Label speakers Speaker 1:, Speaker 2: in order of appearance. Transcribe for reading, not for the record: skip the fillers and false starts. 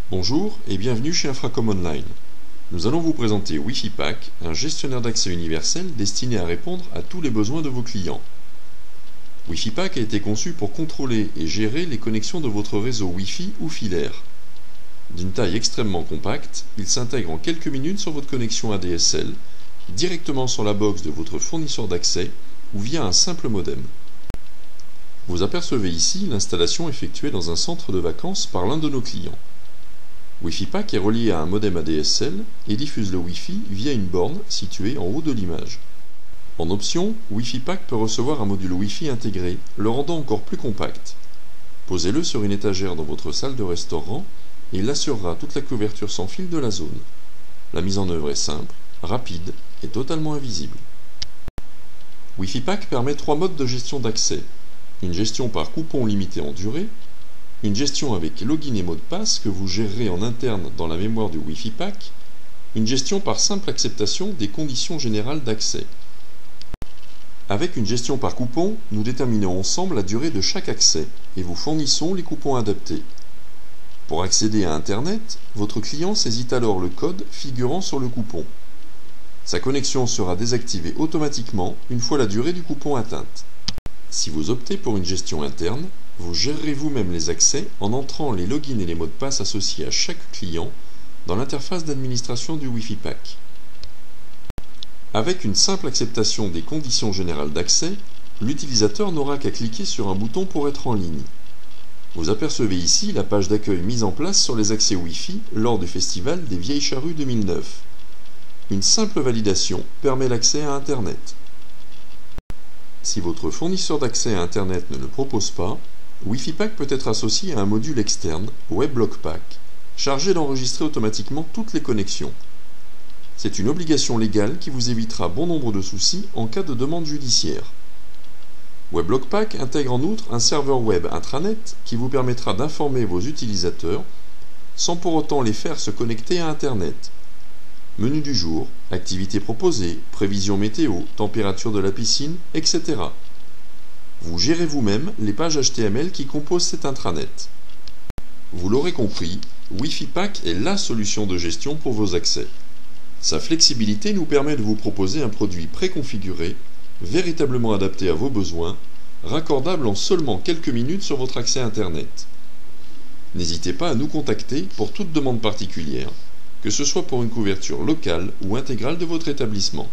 Speaker 1: Bonjour et bienvenue chez Infracom Online. Nous allons vous présenter WiFiPack, un gestionnaire d'accès universel destiné à répondre à tous les besoins de vos clients. WiFiPack a été conçu pour contrôler et gérer les connexions de votre réseau Wi-Fi ou filaire. D'une taille extrêmement compacte, il s'intègre en quelques minutes sur votre connexion ADSL, directement sur la box de votre fournisseur d'accès ou via un simple modem. Vous apercevez ici l'installation effectuée dans un centre de vacances par l'un de nos clients. WiFiPack est relié à un modem ADSL et diffuse le Wi-Fi via une borne située en haut de l'image. En option, WiFiPack peut recevoir un module Wi-Fi intégré, le rendant encore plus compact. Posez-le sur une étagère dans votre salle de restaurant et il assurera toute la couverture sans fil de la zone. La mise en œuvre est simple, rapide et totalement invisible. WiFiPack permet 3 modes de gestion d'accès. Une gestion par coupon limité en durée, une gestion avec login et mot de passe que vous gérerez en interne dans la mémoire du WiFiPack, une gestion par simple acceptation des conditions générales d'accès. Avec une gestion par coupon, nous déterminons ensemble la durée de chaque accès et vous fournissons les coupons adaptés. Pour accéder à Internet, votre client saisit alors le code figurant sur le coupon. Sa connexion sera désactivée automatiquement une fois la durée du coupon atteinte. Si vous optez pour une gestion interne, vous gérerez vous-même les accès en entrant les logins et les mots de passe associés à chaque client dans l'interface d'administration du WiFiPack. Avec une simple acceptation des conditions générales d'accès, l'utilisateur n'aura qu'à cliquer sur un bouton pour être en ligne. Vous apercevez ici la page d'accueil mise en place sur les accès Wi-Fi lors du Festival des Vieilles Charrues 2009. Une simple validation permet l'accès à Internet. Si votre fournisseur d'accès à Internet ne le propose pas, WiFiPack peut être associé à un module externe, WebLockPack, chargé d'enregistrer automatiquement toutes les connexions. C'est une obligation légale qui vous évitera bon nombre de soucis en cas de demande judiciaire. WebLockPack intègre en outre un serveur web intranet qui vous permettra d'informer vos utilisateurs sans pour autant les faire se connecter à Internet. Menu du jour, activités proposées, prévision météo, température de la piscine, etc. Vous gérez vous-même les pages HTML qui composent cet intranet. Vous l'aurez compris, WiFiPack est la solution de gestion pour vos accès. Sa flexibilité nous permet de vous proposer un produit préconfiguré, véritablement adapté à vos besoins, raccordable en seulement quelques minutes sur votre accès Internet. N'hésitez pas à nous contacter pour toute demande particulière, que ce soit pour une couverture locale ou intégrale de votre établissement.